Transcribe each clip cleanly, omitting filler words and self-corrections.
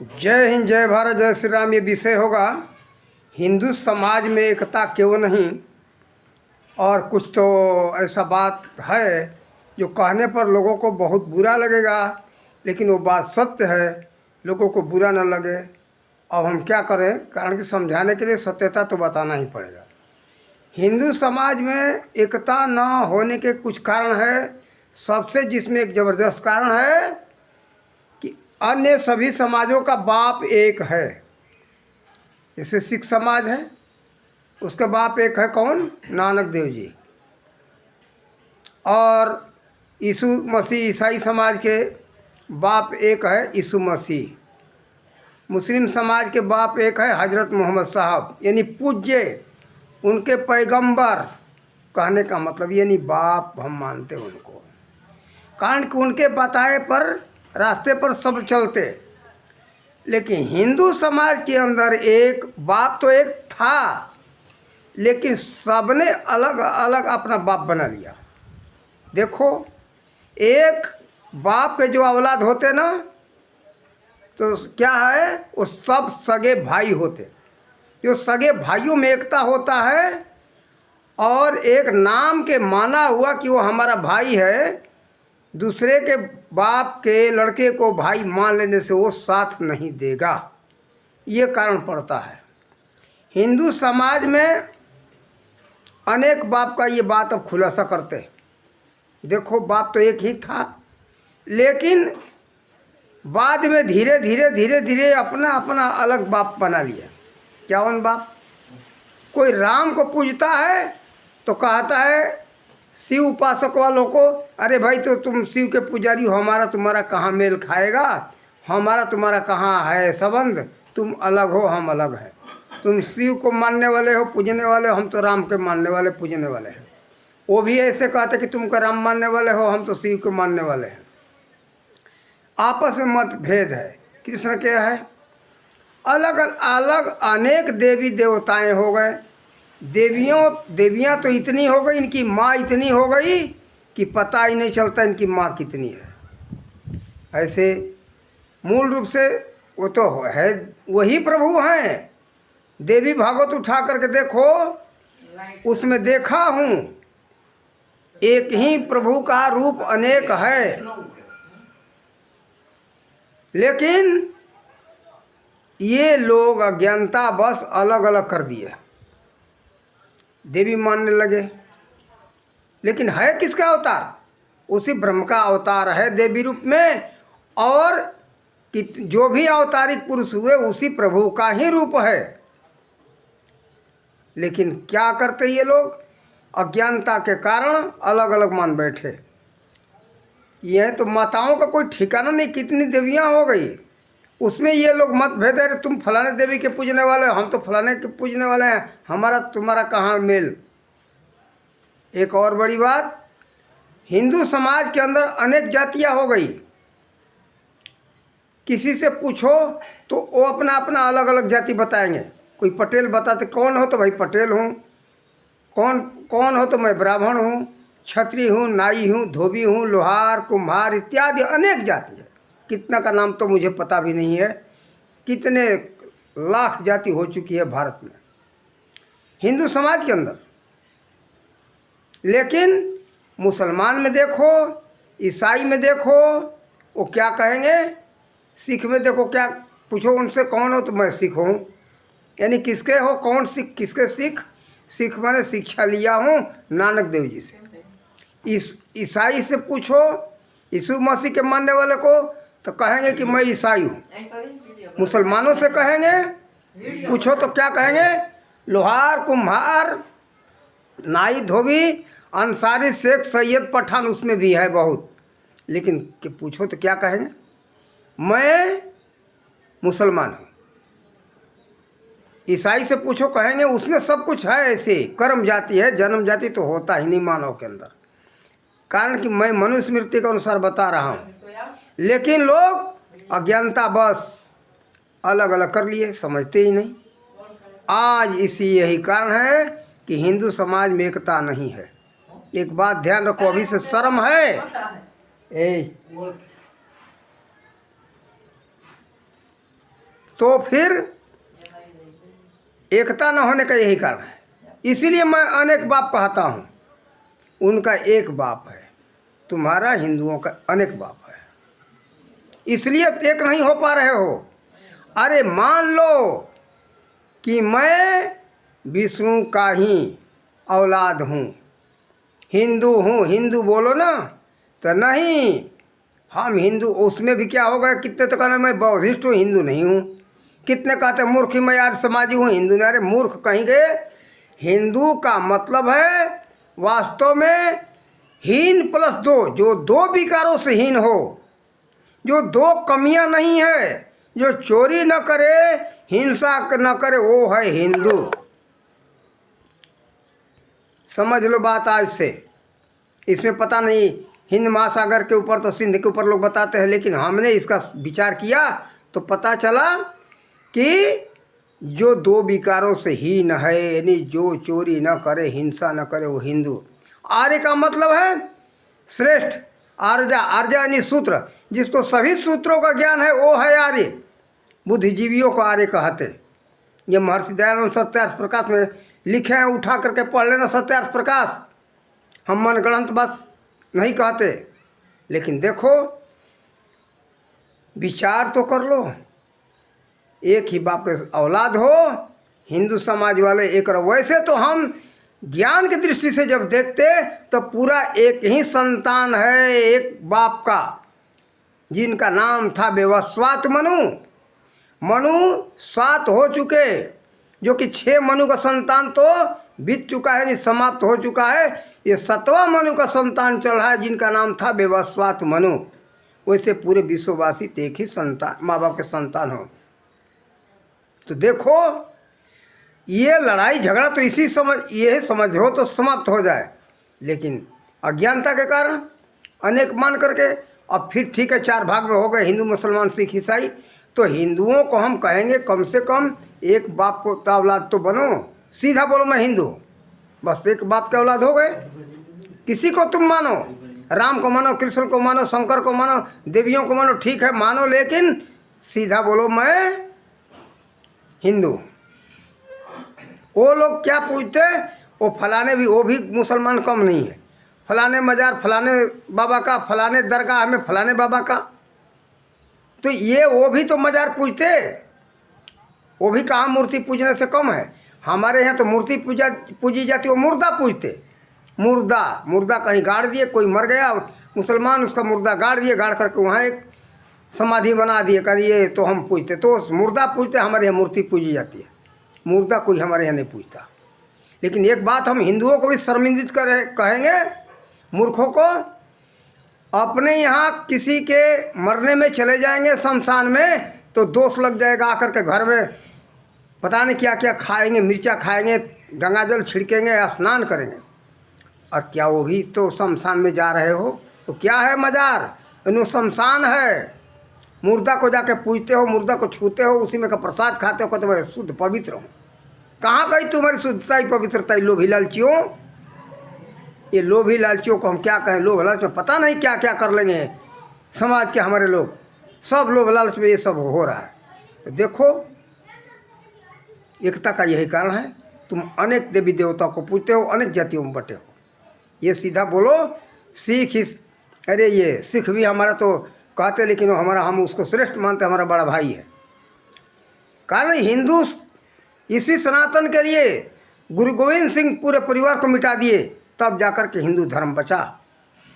जय हिंद, जय भारत, जय श्री राम। ये विषय होगा हिंदू समाज में एकता क्यों नहीं। और कुछ तो ऐसा बात है जो कहने पर लोगों को बहुत बुरा लगेगा, लेकिन वो बात सत्य है। लोगों को बुरा न लगे, अब हम क्या करें, कारण कि समझाने के लिए सत्यता तो बताना ही पड़ेगा। हिंदू समाज में एकता न होने के कुछ कारण है। सबसे जिसमें एक ज़बरदस्त कारण है कि अन्य सभी समाजों का बाप एक है। जैसे सिख समाज है, उसका बाप एक है, कौन? नानक देव जी। और यीशु मसीह ईसाई समाज के बाप एक है, यीशु मसीह। मुस्लिम समाज के बाप एक है, हजरत मोहम्मद साहब, यानी पूज्य, उनके पैगंबर। कहने का मतलब यानी बाप हम मानते उनको, कारण कि उनके बताए पर रास्ते पर सब चलते। लेकिन हिंदू समाज के अंदर एक बाप तो एक था, लेकिन सबने अलग अलग अपना बाप बना लिया। देखो, एक बाप के जो औलाद होते ना, तो क्या है, वो सब सगे भाई होते। जो सगे भाइयों में एकता होता है, और एक नाम के माना हुआ कि वो हमारा भाई है। दूसरे के बाप के लड़के को भाई मान लेने से वो साथ नहीं देगा, ये कारण पड़ता है। हिंदू समाज में अनेक बाप का ये बात अब खुलासा करते हैं। देखो, बाप तो एक ही था, लेकिन बाद में धीरे धीरे अपना अपना अलग बाप बना लिया। क्या उन बाप? कोई राम को पूजता है तो कहता है शिव उपासक वालों को, अरे भाई, तो तुम शिव के पुजारी हो, हमारा तुम्हारा कहाँ मेल खाएगा, हमारा तुम्हारा कहाँ है संबंध, तुम अलग हो, हम अलग हैं। तुम शिव को मानने वाले हो, पूजने वाले हो, हम तो राम के मानने वाले, पूजने वाले हैं। वो भी ऐसे कहते कि तुम का राम मानने वाले हो, हम तो शिव को मानने वाले हैं। आपस में मतभेद है। कृष्ण क्या है, अलग अलग अनेक देवी देवताएं हो गए। देवियाँ तो इतनी हो गई, इनकी माँ इतनी हो गई कि पता ही नहीं चलता इनकी माँ कितनी है। ऐसे मूल रूप से वो तो है, वही प्रभु हैं। देवी भागवत उठा करके देखो, उसमें देखा हूँ एक ही प्रभु का रूप अनेक है, लेकिन ये लोग अज्ञानता बस अलग अलग कर दिए, देवी मानने लगे। लेकिन है किसका अवतार? उसी ब्रह्म का अवतार है देवी रूप में, और जो भी अवतारिक पुरुष हुए उसी प्रभु का ही रूप है। लेकिन क्या करते ये लोग? अज्ञानता के कारण अलग अलग मान बैठे। यह तो माताओं का कोई ठिकाना नहीं, कितनी देवियां हो गई। उसमें ये लोग मतभेद है, तुम फलाने देवी के पूजने वाले हो, हम तो फलाने के पूजने वाले हैं, हमारा तुम्हारा कहाँ मेल। एक और बड़ी बात, हिंदू समाज के अंदर अनेक जातियां हो गई। किसी से पूछो तो वो अपना अपना अलग अलग जाति बताएंगे। कोई पटेल बताते, कौन हो? तो भाई पटेल हूँ। कौन हो? तो मैं ब्राह्मण हूँ, क्षत्रिय हूँ, नाई हूँ, धोबी हूँ, लोहार, कुम्हार इत्यादि अनेक जाति है। कितना का नाम तो मुझे पता भी नहीं है। कितने लाख जाति हो चुकी है भारत में, हिंदू समाज के अंदर। लेकिन मुसलमान में देखो, ईसाई में देखो, वो क्या कहेंगे? सिख में देखो, क्या पूछो उनसे, कौन हो? तो मैं सिख हूँ। यानी किसके हो? कौन सिख? किसके सिख? सिख माने शिक्षा लिया हूँ नानक देव जी से। ईसाई से पूछो, यीशु मसीह के मानने वाले को, तो कहेंगे कि मैं ईसाई हूँ। मुसलमानों से कहेंगे, पूछो तो क्या कहेंगे? लोहार, कुम्हार, नाई, धोबी, अंसारी, शेख, सैयद, पठान, उसमें भी है बहुत। लेकिन कि पूछो तो क्या कहेंगे? मैं मुसलमान हूँ। ईसाई से पूछो, कहेंगे उसमें सब कुछ है, ऐसे कर्म जाति है, जन्म जाति तो होता ही नहीं मानव के अंदर, कारण कि मैं मनुस्मृति के अनुसार बता रहा हूँ। लेकिन लोग अज्ञानता बस अलग अलग कर लिए, समझते ही नहीं। आज यही कारण है कि हिंदू समाज में एकता नहीं है। एक बात ध्यान रखो, अभी से शर्म है। तो फिर एकता न होने का यही कारण है। इसीलिए मैं अनेक बाप कहता हूँ। उनका एक बाप है, तुम्हारा हिंदुओं का अनेक बाप है, इसलिए एक नहीं हो पा रहे हो। अरे मान लो कि मैं विष्णु का ही औलाद हूँ, हिंदू हूँ, हिंदू बोलो ना, तो नहीं हम हिंदू, उसमें भी क्या हो गया, कितने तो कहना मैं बौद्धिस्ट हूँ, हिंदू नहीं हूँ, कितने कहते मूर्ख मैं यार समाजी हूँ, हिंदू नहीं। अरे मूर्ख कहीं गए। हिंदू का मतलब है वास्तव में हीन प्लस दो, जो दो विकारों से हीन हो, जो दो कमियां नहीं है, जो चोरी न करे, हिंसा न करे, वो है हिंदू। समझ लो बात आज से। इसमें पता नहीं हिंद महासागर के ऊपर तो सिंध के ऊपर लोग बताते हैं, लेकिन हमने इसका विचार किया तो पता चला कि जो दो विकारों से हीन है, यानी जो चोरी न करे, हिंसा न करे, वो हिंदू। आर्य का मतलब है श्रेष्ठ, आर्जा, आर्जा यानी सूत्र, जिसको सभी सूत्रों का ज्ञान है वो है आर्य। बुद्धिजीवियों को आर्य कहते। ये महर्षि दयानंद सत्यार्थ प्रकाश में लिखे हैं, उठा करके पढ़ लेना सत्यार्थ प्रकाश। हम मनगढ़ंत बात नहीं कहते, लेकिन देखो विचार तो कर लो। एक ही बाप के औलाद हो, हिंदू समाज वाले एक। वैसे तो हम ज्ञान की दृष्टि से जब देखते तो पूरा एक ही संतान है, एक बाप का, जिनका नाम था विवस्वात मनु। मनु 7 हो चुके, जो कि 6 मनु का संतान तो बीत चुका है, समाप्त हो चुका है। ये 7वां मनु का संतान चल रहा है, जिनका नाम था विवस्वात मनु। वैसे पूरे विश्ववासी एक ही संतान, माँ बाप के संतान हो। तो देखो ये लड़ाई झगड़ा तो इसी ये समझो तो समाप्त हो जाए, लेकिन अज्ञानता के कारण अनेक मान करके अब फिर ठीक है 4 भाग में हो गए, हिंदू मुसलमान सिख ईसाई। तो हिंदुओं को हम कहेंगे कम से कम एक बाप को औलाद तो बनो। सीधा बोलो मैं हिंदू, बस एक बाप के औलाद हो गए। किसी को तुम मानो, राम को मानो, कृष्ण को मानो, शंकर को मानो, देवियों को मानो, ठीक है मानो, लेकिन सीधा बोलो मैं हिंदू। वो लोग क्या पूछते, वो फलाने भी, वो भी मुसलमान कम नहीं है, फलाने मजार फलाने बाबा का, फलाने दरगाह में फलाने बाबा का। तो ये वो भी तो मजार पूजते, वो भी कहाँ मूर्ति पूजने से कम है। हमारे यहाँ तो मूर्ति पूजी जाती, वो मुर्दा पूजते। मुर्दा कहीं गाड़ दिए, कोई मर गया मुसलमान, उसका मुर्दा गाड़ दिए, गाड़ करके वहाँ एक समाधि बना दिए, करिए तो हम पूजते। तो मुर्दा पूजते, हमारे यहाँ मूर्ति पूजी जाती है, मुर्दा कोई हमारे यहाँ नहीं पूजता। लेकिन एक बात हम हिंदुओं को भी शर्मिंदित कहेंगे, मूर्खों को, अपने यहाँ किसी के मरने में चले जाएंगे शमशान में तो दोष लग जाएगा, आकर के घर में पता नहीं क्या क्या खाएंगे, मिर्चा खाएंगे, गंगाजल छिड़केंगे, स्नान करेंगे। और क्या वो भी तो शमशान में जा रहे हो? तो क्या है मजार, इन्हों शमशान है। मुर्दा को जाके पूजते हो, मुर्दा को छूते हो, उसी में का प्रसाद खाते हो, कहते मैं शुद्ध पवित्र हूँ। कहाँ गई तुम्हारी शुद्धता ही पवित्रता? लोभी लालचियों, ये लोभी लालचियों को हम क्या कहें? लोभ लालच में पता नहीं क्या क्या कर लेंगे समाज के हमारे लोग, सब लोभ लालच में ये सब हो रहा है। तो देखो एकता का यही कारण है। तुम अनेक देवी देवताओं को पूजते हो, अनेक जातियों में बटे हो। ये सीधा बोलो सिख अरे ये सिख भी हमारा तो कहते, लेकिन वो हमारा, हम उसको श्रेष्ठ मानते, हमारा बड़ा भाई है। कारण हिंदू इसी सनातन के लिए गुरु गोविंद सिंह पूरे परिवार को मिटा दिए, तब जाकर के हिंदू धर्म बचा।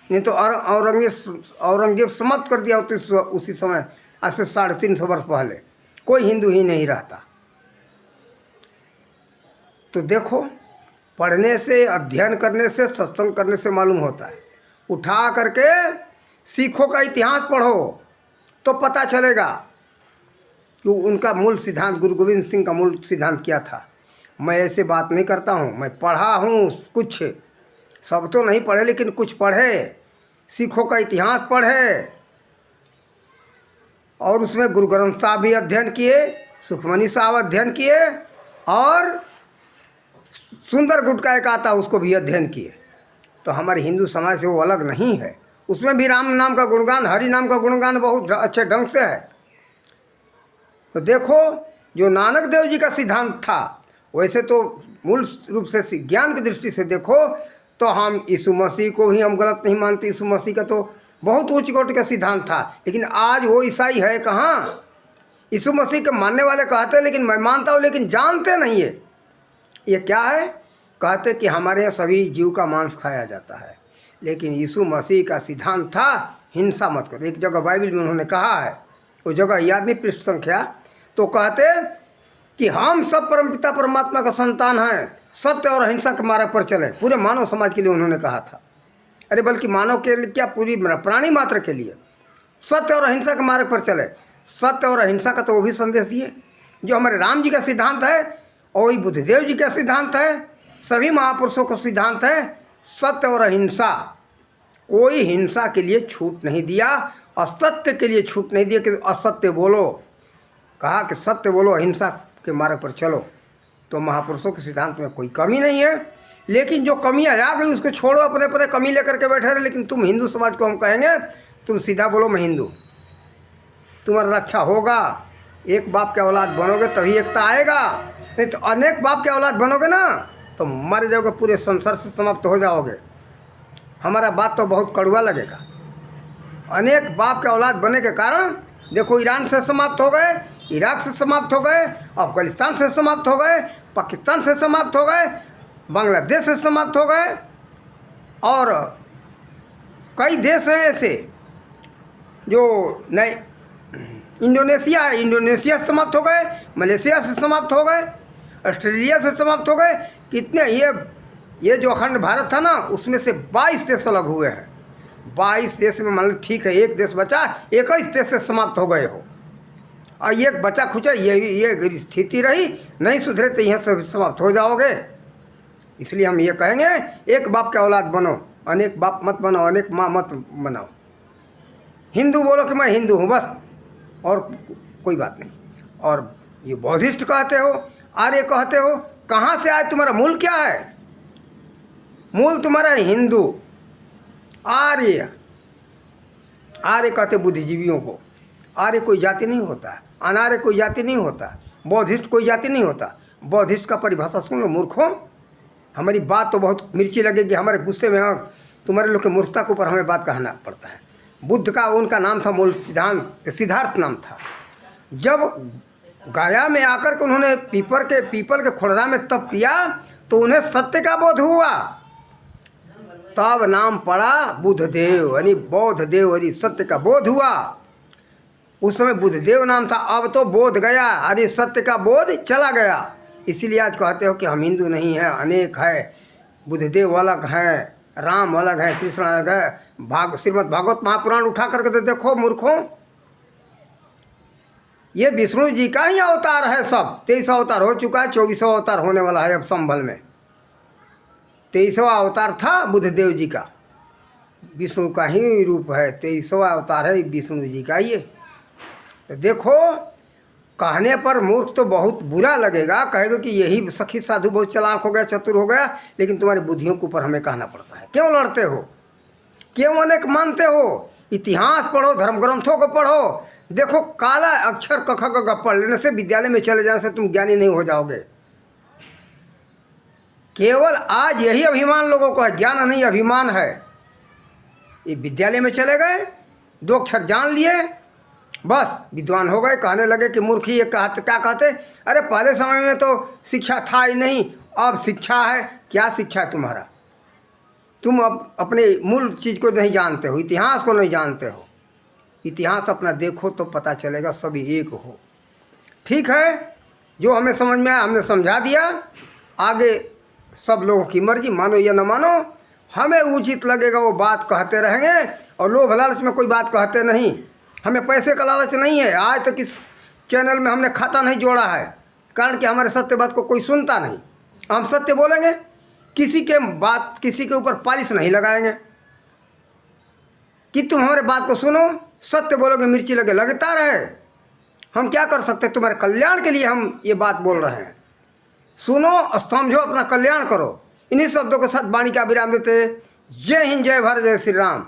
नहीं तो औरंगजेब समाप्त कर दिया उसी समय, आज से 350 वर्ष पहले कोई हिंदू ही नहीं रहता। तो देखो पढ़ने से, अध्ययन करने से, सत्संग करने से मालूम होता है। उठा करके सिखों का इतिहास पढ़ो तो पता चलेगा कि उनका मूल सिद्धांत, गुरु गोविंद सिंह का मूल सिद्धांत क्या था। मैं ऐसे बात नहीं करता हूँ, मैं पढ़ा हूँ कुछ, सब तो नहीं पढ़े लेकिन कुछ पढ़े, सिखों का इतिहास पढ़े, और उसमें गुरु ग्रंथ साहब भी अध्ययन किए, सुखमनी साहब अध्ययन किए, और सुंदर गुटका एक आता उसको भी अध्ययन किए। तो हमारे हिंदू समाज से वो अलग नहीं है। उसमें भी राम नाम का गुणगान, हरि नाम का गुणगान बहुत अच्छे ढंग से है। तो देखो, जो नानक देव जी का सिद्धांत था, वैसे तो मूल रूप से ज्ञान की दृष्टि से देखो तो हम यीशु मसीह को ही हम गलत नहीं मानते। यीशु मसीह का तो बहुत उच्च कोटि का सिद्धांत था, लेकिन आज वो ईसाई है कहाँ। यीशु मसीह के मानने वाले कहते हैं लेकिन मैं मानता हूँ, लेकिन जानते नहीं है ये क्या है। कहते कि हमारे यहाँ सभी जीव का मांस खाया जाता है, लेकिन यीशु मसीह का सिद्धांत था हिंसा मत करो। एक जगह बाइबल में उन्होंने कहा है, वो जगह याद नहीं पृष्ठ संख्या, तो कहते कि हम सब परमपिता परमात्मा का संतान हैं, सत्य और अहिंसा के मार्ग पर चले। पूरे मानव समाज के लिए उन्होंने कहा था। अरे बल्कि मानव के लिए क्या, पूरी प्राणी मात्र के लिए सत्य और अहिंसा के मार्ग पर चले। सत्य और अहिंसा का तो वो भी संदेश दिए जो हमारे राम जी का सिद्धांत है और वही बुद्धदेव जी का सिद्धांत है, सभी महापुरुषों का सिद्धांत है। सत्य और अहिंसा, कोई हिंसा के लिए छूट नहीं दिया, असत्य के लिए छूट नहीं दिया कि असत्य बोलो। कहा कि सत्य बोलो, अहिंसा के मार्ग पर चलो। तो महापुरुषों के सिद्धांत में कोई कमी नहीं है, लेकिन जो कमियाँ आ गई उसको छोड़ो, अपने पर कमी लेकर के बैठे रहे। लेकिन तुम हिंदू समाज को हम कहेंगे, तुम सीधा बोलो मैं हिंदू, तुम्हारा रक्षा होगा। एक बाप के औलाद बनोगे तभी एकता आएगा, नहीं तो अनेक बाप के औलाद बनोगे ना तो मर जाओगे, पूरे संसार से समाप्त हो जाओगे। हमारा बात तो बहुत कड़वा लगेगा। अनेक बाप के औलाद बनने के कारण देखो, ईरान से समाप्त हो गए, इराक से समाप्त हो गए, अफगानिस्तान से समाप्त हो गए, पाकिस्तान से समाप्त हो गए, बांग्लादेश से समाप्त हो गए, और कई देश हैं ऐसे जो नए, इंडोनेशिया है, इंडोनेशिया से समाप्त हो गए, मलेशिया से समाप्त हो गए, ऑस्ट्रेलिया से समाप्त हो गए। कितने ये जो अखंड भारत था ना, उसमें से 22 देश अलग हुए हैं। 22 देश में मान लो ठीक है, एक देश बचा, 21 देश से समाप्त हो गए हो, और एक बचा खुचा, ये स्थिति रही, नहीं सुधरे तो यहाँ से समाप्त हो जाओगे। इसलिए हम ये कहेंगे, एक बाप के औलाद बनो, अनेक बाप मत बनो, अनेक माँ मत बनाओ। हिंदू बोलो कि मैं हिंदू हूँ बस, और कोई बात नहीं। और ये बौद्धिस्ट कहते हो, आर्य कहते हो, कहाँ से आए, तुम्हारा मूल क्या है? मूल तुम्हारा हिंदू। आर्य, आर्य कहते बुद्धिजीवियों को। आर्य कोई जाति नहीं होता, अनार्य कोई जाति नहीं होता, बौद्धिस्ट कोई जाति नहीं होता। बौद्धिस्ट का परिभाषा सुन लो मूर्खों। हमारी बात तो बहुत मिर्ची लगेगी, हमारे गुस्से में तुम्हारे लोग के मूर्खता के ऊपर हमें बात कहना पड़ता है। बुद्ध का उनका नाम था मूल सिद्धांत, सिद्धार्थ नाम था। जब गया में आकर के उन्होंने पीपल के खुड़रा में तप किया तो उन्हें सत्य का बोध हुआ, तब नाम पड़ा बुद्धदेव, यानी बौद्ध देव, यानी सत्य का बोध हुआ। उस समय बुद्धदेव नाम था, अब तो बोध गया, यानी सत्य का बोध चला गया। इसीलिए आज कहते हो कि हम हिंदू नहीं हैं, अनेक है, बुद्धदेव अलग हैं, राम अलग है, कृष्ण अलग है। श्रीमद् भागवत महापुराण उठा करके तो देखो मूर्खों, ये विष्णु जी का ही अवतार है। सब 23 अवतार हो चुका है, 24वां अवतार होने वाला है अब संभल में। 23वां अवतार था बुद्धदेव जी का, विष्णु का ही रूप है, 23वां अवतार है विष्णु जी का ये। तो देखो, कहने पर मूर्ख तो बहुत बुरा लगेगा, कहेगा कि यही सखी साधु बहुत चालाक हो गया, चतुर हो गया, लेकिन तुम्हारी बुद्धियों के ऊपर हमें कहना पड़ता है। क्यों लड़ते हो, क्यों अनेक मानते हो? इतिहास पढ़ो, धर्म ग्रंथों को पढ़ो। देखो, काला अक्षर क ख ग घ पढ़ लेने से, विद्यालय में चले जाने से तुम ज्ञानी नहीं हो जाओगे। केवल आज यही अभिमान लोगों को है, ज्ञान नहीं अभिमान है। ये विद्यालय में चले गए, 2 अक्षर जान लिए, बस विद्वान हो गए, कहने लगे कि मूर्ख ही। क्या कहते, अरे पहले समय में तो शिक्षा था ही नहीं, अब शिक्षा है। क्या शिक्षा है तुम्हारा? तुम अब अपने मूल चीज़ को नहीं जानते हो, इतिहास को नहीं जानते हो। इतिहास अपना देखो तो पता चलेगा, सभी एक हो। ठीक है, जो हमें समझ में आया हमने समझा दिया, आगे सब लोगों की मर्जी, मानो या न मानो। हमें उचित लगेगा वो बात कहते रहेंगे, और लोभ लालच में कोई बात कहते नहीं। हमें पैसे का लालच नहीं है। आज तक इस चैनल में हमने खाता नहीं जोड़ा है, कारण कि हमारे सत्य बात को कोई सुनता नहीं। हम सत्य बोलेंगे, किसी के ऊपर पालिश नहीं लगाएंगे कि तुम हमारे बात को सुनो। सत्य बोलोगे मिर्ची लगता रहे, हम क्या कर सकते? तुम्हारे कल्याण के लिए हम ये बात बोल रहे हैं। सुनो, समझो, अपना कल्याण करो। इन्हीं शब्दों के साथ वाणी का विराम देते। जय हिंद, जय भारत, जय श्री राम।